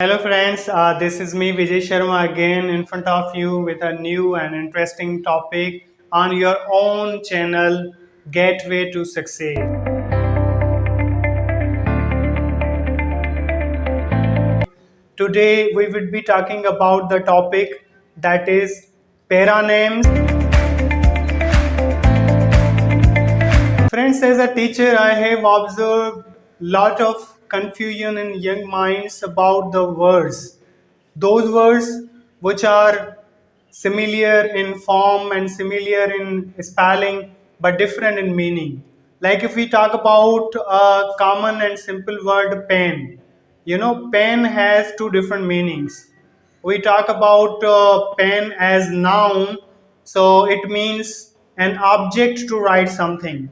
Hello friends, this is me Vijay Sharma again in front of you with a new and interesting topic on your own channel Gateway to Succeed. Today we will be talking about the topic that is paranames. Friends, as a teacher, I have observed lot of confusion in young minds about the words. Those words which are similar in form and similar in spelling but different in meaning. Like if we talk about a common and simple word pen, pen has two different meanings. We talk about pen as noun, so it means an object to write something.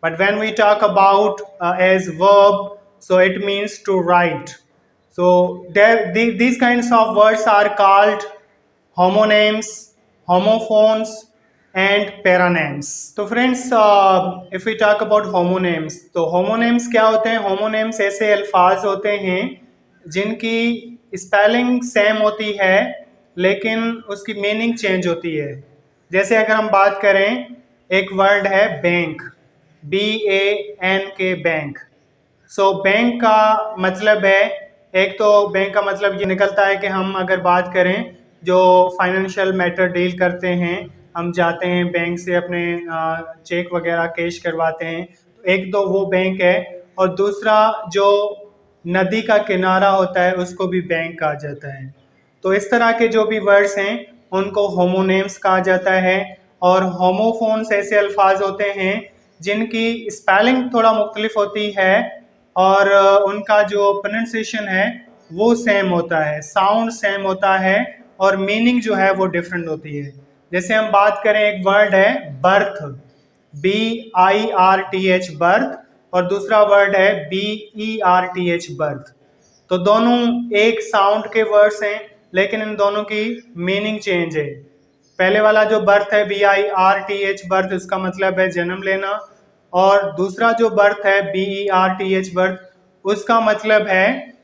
But when we talk about as verb, so it means to write. So these kinds of words are called homonyms, homophones, and paranames. तो friends, if we talk about homonyms, तो homonyms क्या होते हैं? homonyms ऐसे अल्फाज होते हैं जिनकी स्पेलिंग सेम होती है लेकिन उसकी मीनिंग चेंज होती है. जैसे अगर हम बात करें, एक वर्ड है bank, BANK, bank. So bank का मतलब है, एक तो बैंक का मतलब ये निकलता है कि हम अगर बात करें जो फाइनेंशियल मैटर डील करते हैं, हम जाते हैं बैंक से अपने चेक वगैरह कैश करवाते हैं, तो एक तो वो बैंक है. और दूसरा जो नदी का किनारा होता है उसको भी बैंक कहा जाता है. तो इस तरह के जो भी वर्ड्स हैं उनको होमोनेम्स कहा जाता है. और होमोफोन्स ऐसे अल्फाज होते हैं जिनकी स्पेलिंग थोड़ा मुख्तलिफ होती है और उनका जो प्रोनाउंसिएशन है वो सेम होता है, साउंड सेम होता है और मीनिंग जो है वो डिफरेंट होती है. जैसे हम बात करें, एक वर्ड है बर्थ, BIRTH, बर्थ, और दूसरा वर्ड है BERTH, बर्थ. तो दोनों एक साउंड के वर्ड्स हैं लेकिन इन दोनों की मीनिंग चेंज है. पहले वाला जो बर्थ है BIRTH, बर्थ, उसका मतलब है जन्म लेना, और दूसरा जो बर्थ है BERTH, बर्थ, उसका मतलब है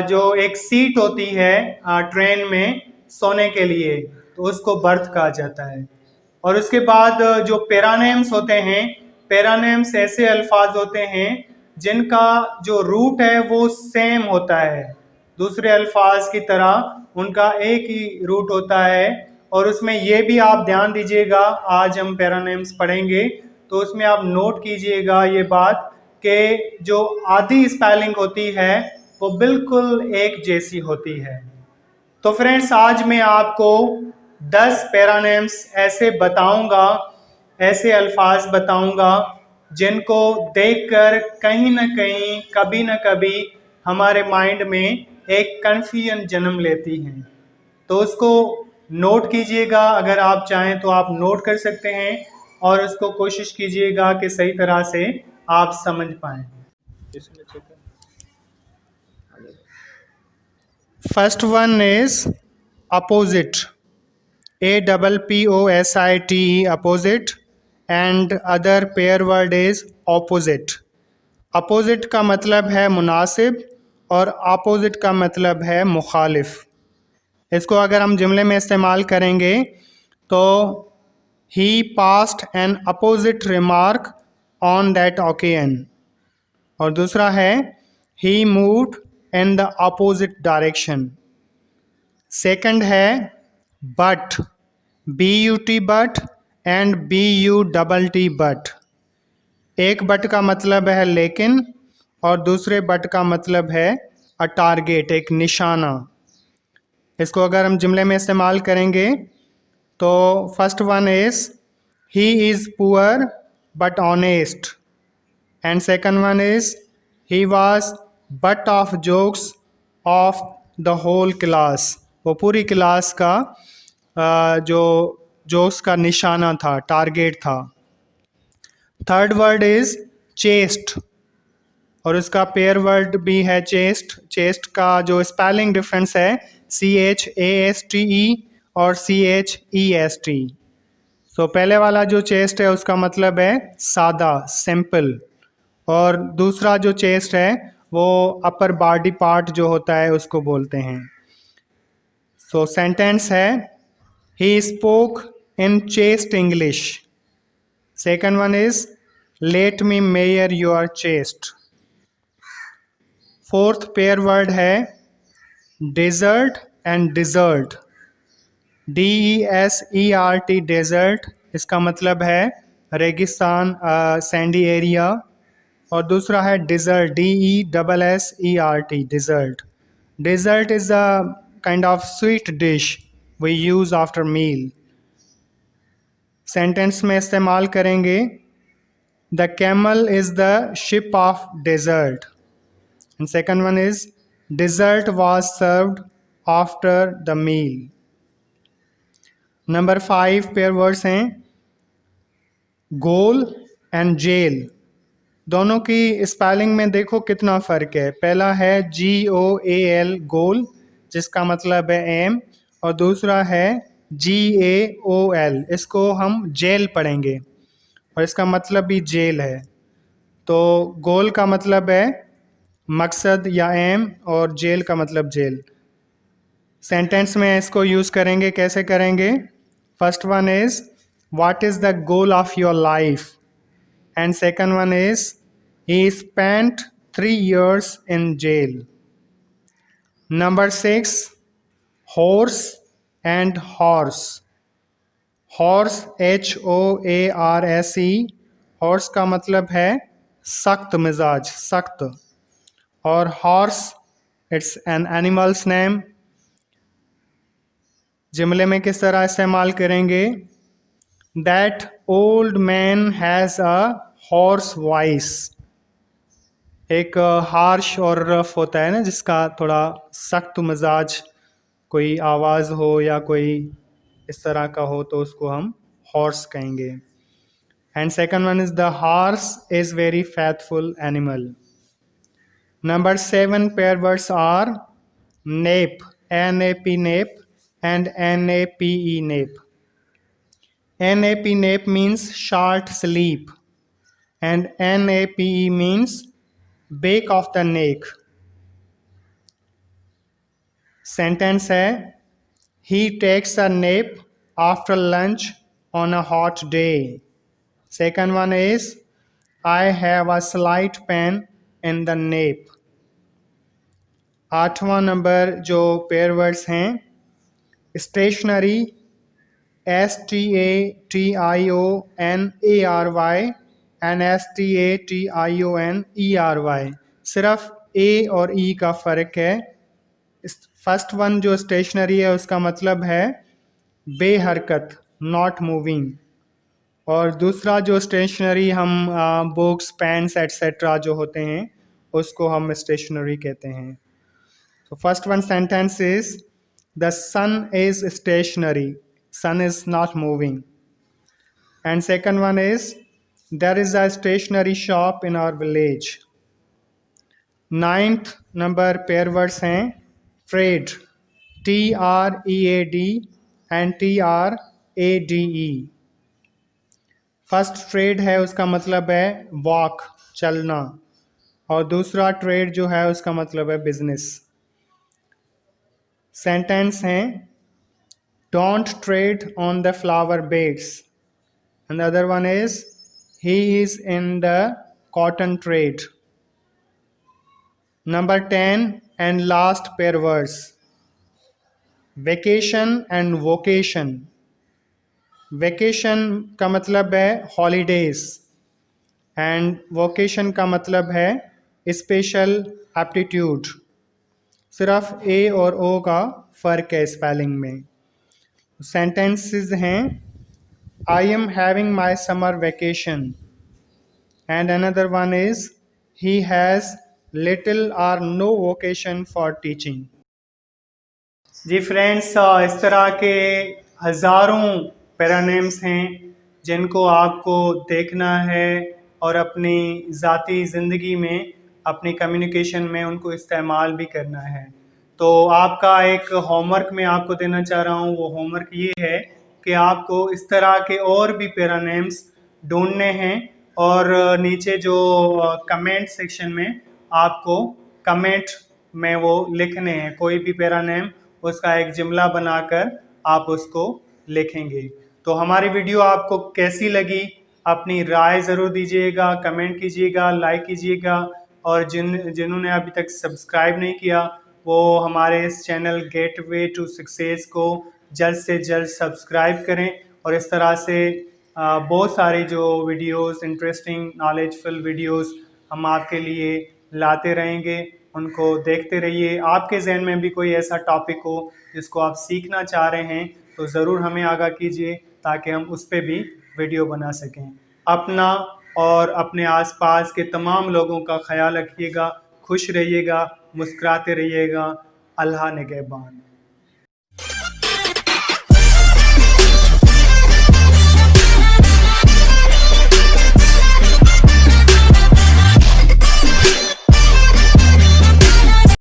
जो एक सीट होती है ट्रेन में सोने के लिए, तो उसको बर्थ कहा जाता है. और उसके बाद जो पेरानेम्स होते हैं, पेरानेम्स ऐसे अल्फाज होते हैं जिनका जो रूट है वो सेम होता है, दूसरे अल्फाज की तरह उनका एक ही रूट होता है. और उसमें ये भी आप ध्यान दीजिएगा, आज हम पेरानेम्स पढ़ेंगे तो उसमें आप नोट कीजिएगा ये बात कि जो आधी स्पेलिंग होती है वो बिल्कुल एक जैसी होती है. तो फ्रेंड्स, आज मैं आपको 10 पेरानेम्स ऐसे बताऊंगा, ऐसे अल्फाज बताऊंगा जिनको देखकर कहीं ना कहीं, कभी ना कभी हमारे माइंड में एक कन्फ्यूजन जन्म लेती हैं. तो उसको नोट कीजिएगा, अगर आप चाहें तो आप नोट कर सकते हैं और उसको कोशिश कीजिएगा कि सही तरह से आप समझ पाएं. First one is opposite, APPOSITE, opposite, and other pair word is opposite. Opposite का मतलब है मुनासिब और अपोजिट का मतलब है मुखालिफ. इसको अगर हम जुमले में इस्तेमाल करेंगे तो ही passed an opposite remark on that occasion, और दूसरा है he moved in the opposite direction. Second है but, BUT, but, and BUTT, but. एक बट का मतलब है लेकिन, और दूसरे बट का मतलब है अ टारगेट, एक निशाना. इसको अगर हम जुमले में इस्तेमाल करेंगे तो first one is he is poor but honest, and second one is he was but of jokes of the whole class. वो पूरी क्लास का जो जोक्स का निशाना था, टारगेट था. थर्ड वर्ड इज चेस्ट, और उसका पेयर वर्ड भी है चेस्ट. चेस्ट का जो स्पेलिंग डिफरेंस है CHASTE और CHEST. सो पहले वाला जो चेस्ट है उसका मतलब है सादा, सिंपल, और दूसरा जो चेस्ट है वो अपर बॉडी पार्ट जो होता है उसको बोलते हैं। सो सेंटेंस है, he spoke in chaste English. Second one is, let me measure your chest. Fourth pair word है desert and dessert. DESERT desert, इसका मतलब है रेगिस्तान, सैंडी एरिया। और दूसरा है dessert, DESSERT dessert. Dessert is a kind of sweet dish we use after meal. Sentence में इस्तेमाल करेंगे, the camel is the ship of desert. And second one is, dessert was served after the meal. Number 5 pair words हैं goal and jail. दोनों की spelling में देखो कितना फर्क है। पहला है GOAL गोल, जिसका मतलब है एम, और दूसरा है GAOL, इसको हम जेल पढ़ेंगे और इसका मतलब भी जेल है। तो गोल का मतलब है मकसद या एम, और जेल का मतलब जेल। सेंटेंस में इसको यूज करेंगे, कैसे करेंगे? First one is, what is the goal of your life? And second one is, he spent 3 years in jail. Number 6, horse and horse. Horse, HOARSE, horse का मतलब है सख्त मिजाज, सख्त। और horse, it's an animal's name। जुमले में किस तरह इस्तेमाल करेंगे? That old man has a hoarse voice। एक हार्श और रफ होता है ना, जिसका थोड़ा सख्त मिजाज कोई आवाज़ हो या कोई इस तरह का हो, तो उसको हम हॉर्स कहेंगे। And second one is, the horse is very faithful animal. Number 7 pair words are nap, NAP nap, and NAPE nape. NAP nape means short sleep, and NAPE means back of the neck. Sentence है, he takes a nap after lunch on a hot day. Second one is, I have a slight pain in the nape. 8वां number जो pair words हैं, stationary, STATIONARY and STATIONERY। सिर्फ ए और ई का फर्क है। First one जो स्टेशनरी है उसका मतलब है बेहरकत, नॉट मूविंग। और दूसरा जो स्टेशनरी हम बुक्स, पेन्स एटसेट्रा जो होते हैं उसको हम स्टेशनरी कहते हैं। तो first one sentence is, the sun is stationary, sun is not moving. And second one is, there is a stationery shop in our village. 9th number pair words हैं tread, TREAD and TRADE। First tread है उसका मतलब है walk, चलना, और दूसरा trade जो है उसका मतलब है बिजनेस। सेंटेंस है, don't tread on the flower beds, and other one is, he is in the cotton trade. Number 10 and last pair words, vacation and vocation. Vacation का मतलब है हॉलीडेज, एंड वोकेशन का मतलब है स्पेशल एप्टीट्यूड। सिर्फ ए और ओ का फ़र्क है स्पेलिंग में। सेंटेंसेस हैं, I am having my summer vacation, and another one is, he has little or no vocation for teaching. जी फ्रेंड्स, इस तरह के हज़ारों पैरानेम्स हैं जिनको आपको देखना है और अपनी ज़ाती ज़िंदगी में, अपनी कम्युनिकेशन में उनको इस्तेमाल भी करना है। तो आपका एक होमवर्क मैं आपको देना चाह रहा हूँ, वो होमवर्क ये है कि आपको इस तरह के और भी पैरानेम्स ढूंढने हैं और नीचे जो कमेंट सेक्शन में आपको कमेंट में वो लिखने हैं, कोई भी पैरा नेम उसका एक जुमला बनाकर आप उसको लिखेंगे। तो हमारी वीडियो आपको कैसी लगी, अपनी राय ज़रूर दीजिएगा, कमेंट कीजिएगा, लाइक कीजिएगा, और जिन्होंने अभी तक सब्सक्राइब नहीं किया वो हमारे इस चैनल गेटवे टू सक्सेस को जल्द से जल्द सब्सक्राइब करें। और इस तरह से बहुत सारी जो वीडियोस, इंटरेस्टिंग नॉलेजफुल वीडियोस हम आपके लिए लाते रहेंगे, उनको देखते रहिए। आपके जहन में भी कोई ऐसा टॉपिक हो जिसको आप सीखना चाह रहे हैं तो ज़रूर हमें आगाह कीजिए ताकि हम उस पर भी वीडियो बना सकें। अपना और अपने आसपास के तमाम लोगों का ख्याल रखिएगा, खुश रहिएगा, मुस्कुराते रहिएगा। अल्लाह निगहबान।